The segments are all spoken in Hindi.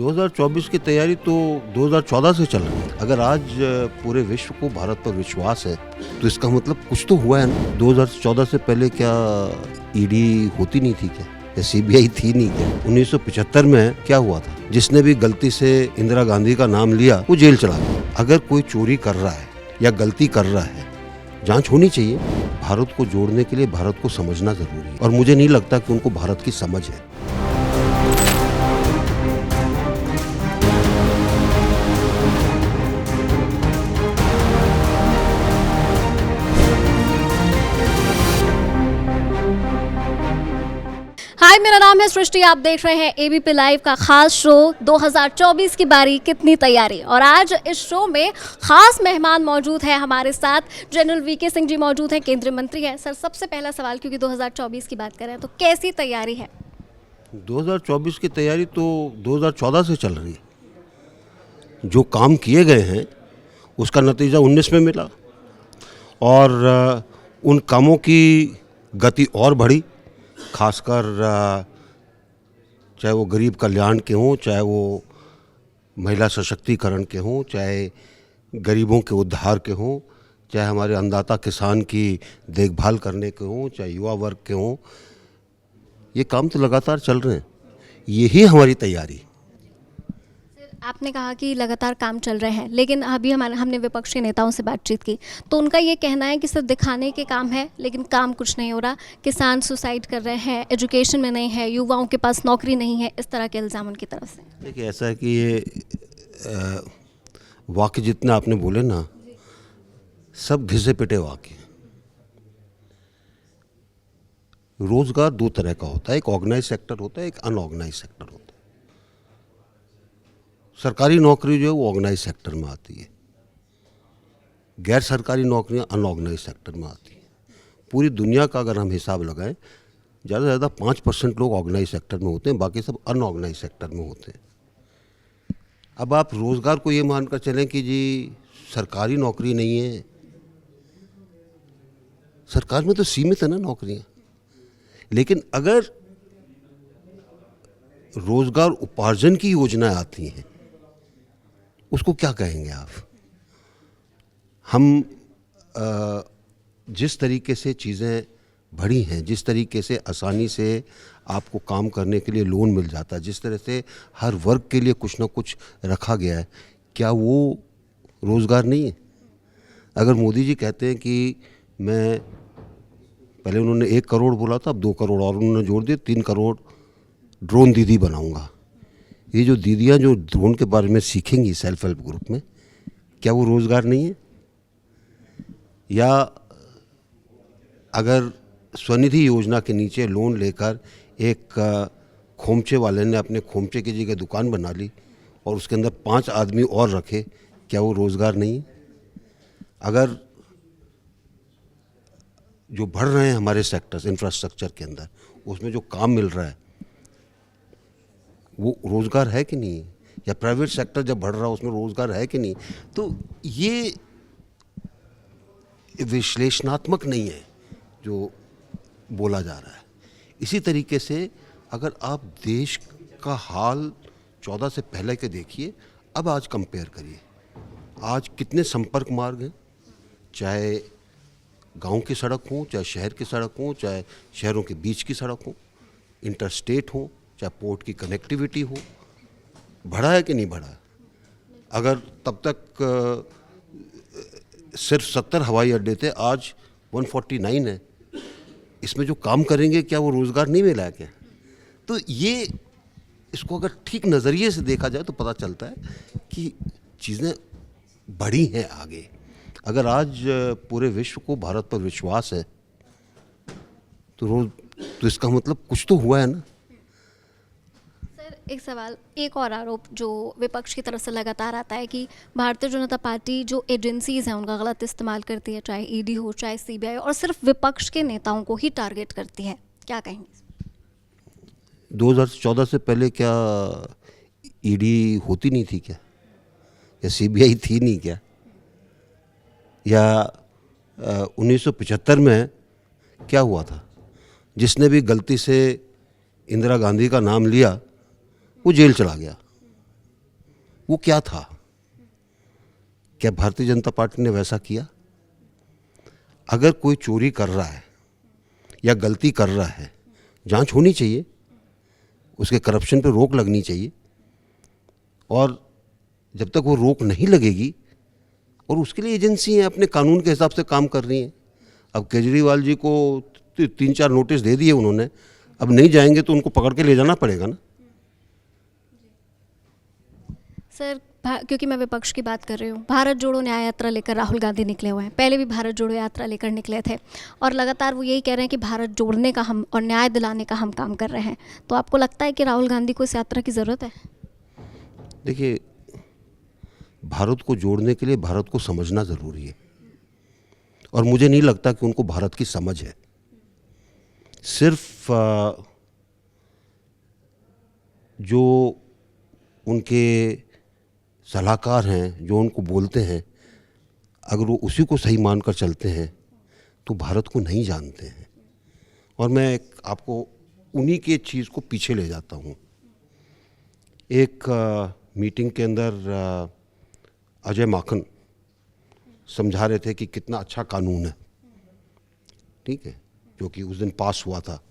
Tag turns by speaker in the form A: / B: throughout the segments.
A: 2024 की तैयारी तो 2014 से चल रही है। अगर आज पूरे विश्व को भारत पर विश्वास है तो इसका मतलब कुछ तो हुआ है ना। 2014 से पहले क्या ईडी होती नहीं थी क्या, या सीबीआई थी नहीं क्या? 1975 में क्या हुआ था? जिसने भी गलती से इंदिरा गांधी का नाम लिया वो जेल चला गया। अगर कोई चोरी कर रहा है या गलती कर रहा है, जांच होनी चाहिए। भारत को जोड़ने के लिए भारत को समझना जरूरी है और मुझे नहीं लगता कि उनको भारत की समझ है।
B: हाय, मेरा नाम है सृष्टि। आप देख रहे हैं एबीपी लाइव का खास शो 2024 की बारी कितनी तैयारी। और आज इस शो में खास मेहमान मौजूद है हमारे साथ। जनरल वीके सिंह जी मौजूद हैं, केंद्रीय मंत्री हैं। सर, सबसे पहला सवाल, क्योंकि 2024 की बात करें तो कैसी तैयारी है?
A: 2024 की तैयारी तो 2014 से चल रही है। जो काम किए गए हैं उसका नतीजा 19 में मिला और उन कामों की गति और बढ़ी। खासकर चाहे वो गरीब कल्याण के हों, चाहे वो महिला सशक्तिकरण के हों, चाहे गरीबों के उद्धार के हों, चाहे हमारे अन्नदाता किसान की देखभाल करने के हों, चाहे युवा वर्ग के हों, ये काम तो लगातार चल रहे हैं। यही हमारी तैयारी।
B: आपने कहा कि लगातार काम चल रहे हैं, लेकिन अभी हमने विपक्षी नेताओं से बातचीत की तो उनका ये कहना है कि सिर्फ दिखाने के काम है, लेकिन काम कुछ नहीं हो रहा। किसान सुसाइड कर रहे हैं, एजुकेशन में नहीं है, युवाओं के पास नौकरी नहीं है, इस तरह के इल्ज़ाम उनकी तरफ से।
A: देखिए, ऐसा है कि ये वाक्य जितना आपने बोले ना, सब घिसे पिटे वाक्य। रोजगार दो तरह का होता है, एक ऑर्गेनाइज सेक्टर होता है, एक अनऑर्गेनाइज सेक्टर होता है। सरकारी नौकरी जो है वो ऑर्गेनाइज सेक्टर में आती है, गैर सरकारी नौकरियां अनऑर्गेनाइज सेक्टर में आती हैं। पूरी दुनिया का अगर हम हिसाब लगाएं, ज़्यादा से ज़्यादा 5% लोग ऑर्गेनाइज सेक्टर में होते हैं, बाकी सब अनऑर्गेनाइज सेक्टर में होते हैं। अब आप रोज़गार को ये मानकर चलें कि जी सरकारी नौकरी नहीं है, सरकार में तो सीमित है ना नौकरियां। लेकिन अगर रोज़गार उपार्जन की योजनाएं आती हैं, उसको क्या कहेंगे आप? हम जिस तरीके से चीज़ें बढ़ी हैं, जिस तरीके से आसानी से आपको काम करने के लिए लोन मिल जाता है, जिस तरह से हर वर्ग के लिए कुछ ना कुछ रखा गया है, क्या वो रोज़गार नहीं है? अगर मोदी जी कहते हैं कि मैं, पहले उन्होंने 1 करोड़ बोला था, अब 2 करोड़ और उन्होंने जोड़ दिए, 3 करोड़ ड्रोन दीदी बनाऊंगा। ये जो दीदियाँ जो ड्रोन के बारे में सीखेंगी सेल्फ हेल्प ग्रुप में, क्या वो रोज़गार नहीं है? या अगर स्वनिधि योजना के नीचे लोन लेकर एक खोमचे वाले ने अपने खोमचे की जगह दुकान बना ली और उसके अंदर 5 आदमी और रखे, क्या वो रोज़गार नहीं है? अगर जो बढ़ रहे हैं हमारे सेक्टर्स इंफ्रास्ट्रक्चर के अंदर, उसमें जो काम मिल रहा है वो रोज़गार है कि नहीं? या प्राइवेट सेक्टर जब बढ़ रहा है उसमें रोज़गार है कि नहीं? तो ये विश्लेषणात्मक नहीं है जो बोला जा रहा है। इसी तरीके से अगर आप देश का हाल 14 से पहले के देखिए, अब आज कंपेयर करिए। आज कितने संपर्क मार्ग हैं, चाहे गांव की सड़क हो, चाहे शहर की सड़क हो, चाहे शहरों के बीच की सड़क हो, इंटरस्टेट हो, चाहे पोर्ट की कनेक्टिविटी हो। बढ़ा है कि नहीं बढ़ा? अगर तब तक सिर्फ 70 हवाई अड्डे थे, आज 149 है। इसमें जो काम करेंगे, क्या वो रोज़गार नहीं मिला है क्या? तो ये, इसको अगर ठीक नज़रिए से देखा जाए तो पता चलता है कि चीज़ें बढ़ी हैं आगे। अगर आज पूरे विश्व को भारत पर विश्वास है तो इसका मतलब कुछ तो हुआ है ना।
B: एक सवाल, एक और आरोप जो विपक्ष की तरफ से लगातार आता है कि भारतीय जनता पार्टी जो एजेंसीज हैं उनका गलत इस्तेमाल करती है, चाहे ईडी हो, चाहे सीबीआई, और सिर्फ विपक्ष के नेताओं को ही टारगेट करती है। क्या कहेंगे?
A: 2014 से पहले क्या ईडी होती नहीं थी क्या, या सीबीआई थी नहीं क्या? या 1975 में क्या हुआ था? जिसने भी गलती से इंदिरा गांधी का नाम लिया वो जेल चला गया। वो क्या था? क्या भारतीय जनता पार्टी ने वैसा किया? अगर कोई चोरी कर रहा है या गलती कर रहा है, जांच होनी चाहिए, उसके करप्शन पे रोक लगनी चाहिए। और जब तक वो रोक नहीं लगेगी, और उसके लिए एजेंसी हैं, अपने कानून के हिसाब से काम कर रही हैं। अब केजरीवाल जी को 3-4 नोटिस दे दिए उन्होंने, अब नहीं जाएंगे तो उनको पकड़ के ले जाना पड़ेगा ना।
B: सर क्योंकि मैं विपक्ष की बात कर रही हूँ, भारत जोड़ो न्याय यात्रा लेकर राहुल गांधी निकले हुए हैं। पहले भी भारत जोड़ो यात्रा लेकर निकले थे और लगातार वो यही कह रहे हैं कि भारत जोड़ने का हम और न्याय दिलाने का हम काम कर रहे हैं। तो आपको लगता है कि राहुल गांधी को इस यात्रा की ज़रूरत है?
A: देखिए, भारत को जोड़ने के लिए भारत को समझना ज़रूरी है, और मुझे नहीं लगता कि उनको भारत की समझ है। सिर्फ जो उनके सलाहकार हैं, जो उनको बोलते हैं, अगर वो उसी को सही मानकर चलते हैं तो भारत को नहीं जानते हैं। और मैं आपको उन्हीं के चीज़ को पीछे ले जाता हूँ। एक मीटिंग के अंदर अजय माकन समझा रहे थे कि कितना अच्छा कानून है, ठीक है, जो कि उस दिन पास हुआ था।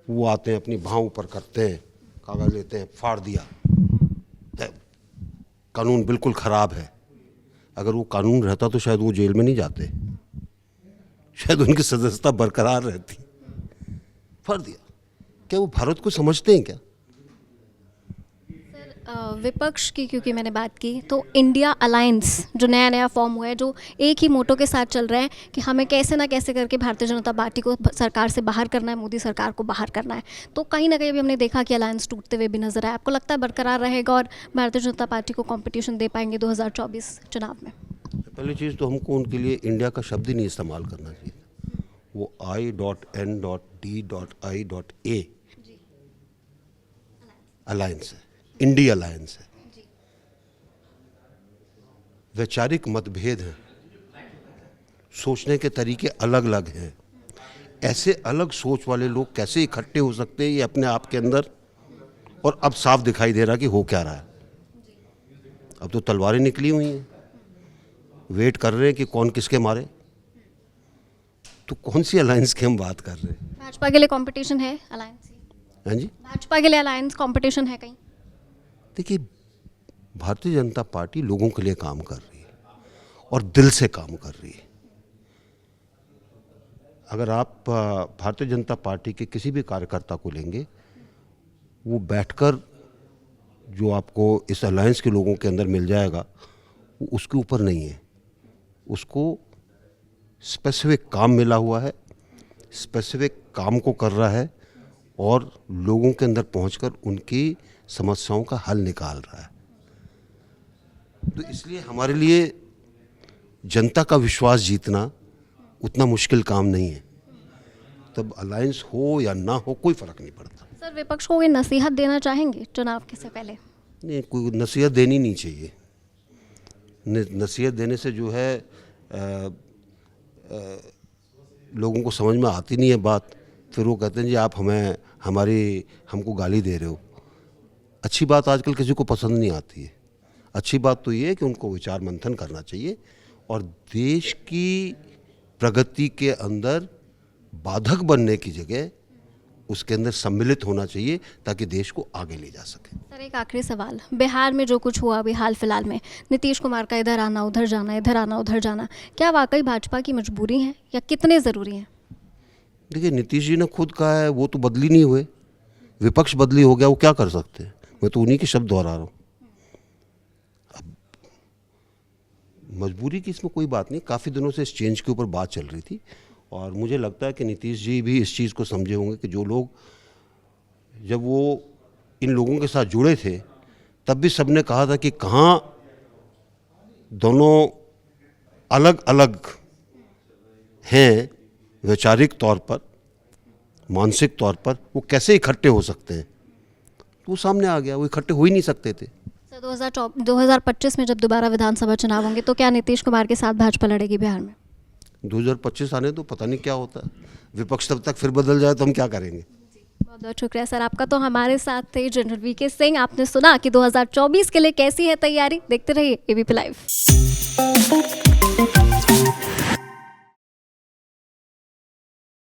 A: वो आते हैं, अपनी बाँह ऊपर करते हैं, कागज़ लेते हैं, फाड़ दिया, कानून बिल्कुल ख़राब है। अगर वो कानून रहता तो शायद वो जेल में नहीं जाते, शायद उनकी सदस्यता बरकरार रहती। फाड़ दिया। क्या वो भारत को समझते हैं क्या?
B: विपक्ष की क्योंकि मैंने बात की, तो इंडिया अलायंस जो नया नया फॉर्म हुआ है, जो एक ही मोटो के साथ चल रहे हैं कि हमें कैसे ना कैसे करके भारतीय जनता पार्टी को सरकार से बाहर करना है, मोदी सरकार को बाहर करना है। तो कहीं ना कहीं अभी हमने देखा कि अलायंस टूटते हुए भी नजर आया। आपको लगता है बरकरार रहेगा और भारतीय जनता पार्टी को कॉम्पिटिशन दे पाएंगे 2024 चुनाव में?
A: पहली चीज़ तो हमको उनके लिए इंडिया का शब्द ही नहीं इस्तेमाल करना चाहिए। वो I.N.D.I.A अलायंस है, इंडिया अलायंस है। वैचारिक मतभेद हैं, सोचने के तरीके अलग अलग हैं। ऐसे अलग सोच वाले लोग कैसे इकट्ठे हो सकते हैं, ये अपने आप के अंदर, और अब साफ दिखाई दे रहा कि हो क्या रहा है। अब तो तलवारें निकली हुई हैं, वेट कर रहे हैं कि कौन किसके मारे। तो कौन सी अलायंस की हम बात कर रहे हैं?
B: भाजपा के लिए कंपटीशन है अलायंस?
A: हाँ जी,
B: भाजपा के लिए अलायंस कंपटीशन है कहीं?
A: देखिए, भारतीय जनता पार्टी लोगों के लिए काम कर रही है और दिल से काम कर रही है। अगर आप भारतीय जनता पार्टी के किसी भी कार्यकर्ता को लेंगे, वो बैठकर जो आपको इस अलायंस के लोगों के अंदर मिल जाएगा, वो उसके ऊपर नहीं है। उसको स्पेसिफिक काम मिला हुआ है, स्पेसिफिक काम को कर रहा है और लोगों के अंदर पहुंचकर उनकी समस्याओं का हल निकाल रहा है। तो इसलिए हमारे लिए जनता का विश्वास जीतना उतना मुश्किल काम नहीं है। तब अलायंस हो या ना हो कोई फ़र्क नहीं पड़ता।
B: सर विपक्ष को कोई नसीहत देना चाहेंगे चुनाव के से पहले?
A: नहीं, कोई नसीहत देनी नहीं चाहिए। नसीहत देने से जो है लोगों को समझ में आती नहीं है बात। फिर वो कहते हैं जी आप हमको गाली दे रहे हो। अच्छी बात आजकल किसी को पसंद नहीं आती है। अच्छी बात तो ये है कि उनको विचार मंथन करना चाहिए और देश की प्रगति के अंदर बाधक बनने की जगह उसके अंदर सम्मिलित होना चाहिए ताकि देश को आगे ले जा सके।
B: सर एक आखिरी सवाल, बिहार में जो कुछ हुआ अभी हाल फिलहाल में, नीतीश कुमार का इधर आना उधर जाना, इधर आना उधर जाना, क्या वाकई भाजपा की मजबूरी है या कितने ज़रूरी हैं?
A: देखिए, नीतीश जी ने खुद कहा है वो तो बदली नहीं हुए, विपक्ष बदली हो गया, वो क्या कर सकते हैं। मैं तो उन्हीं के शब्द दोहरा रहा हूँ। अब मजबूरी की इसमें कोई बात नहीं। काफ़ी दिनों से इस चेंज के ऊपर बात चल रही थी और मुझे लगता है कि नीतीश जी भी इस चीज़ को समझे होंगे कि जो लोग जब वो इन लोगों के साथ जुड़े थे तब भी सबने कहा था कि कहाँ दोनों अलग अलग हैं वैचारिक तौर पर, मानसिक तौर पर, वो कैसे इकट्ठे हो सकते हैं। तो वो सामने आ गया, वो इकट्ठे हो ही नहीं सकते थे।
B: सर 2025 में जब दोबारा विधानसभा चुनाव होंगे तो क्या नीतीश कुमार के साथ भाजपा लड़ेगी बिहार में?
A: 2025 आने तो पता नहीं क्या होता है। विपक्ष तब तक फिर बदल जाए तो हम क्या करेंगे।
B: बहुत बहुत शुक्रिया सर आपका। तो हमारे साथ थे जनरल वीके सिंह। आपने सुना कि 2024 के लिए कैसी है तैयारी। देखते रहिए एबीपी लाइव।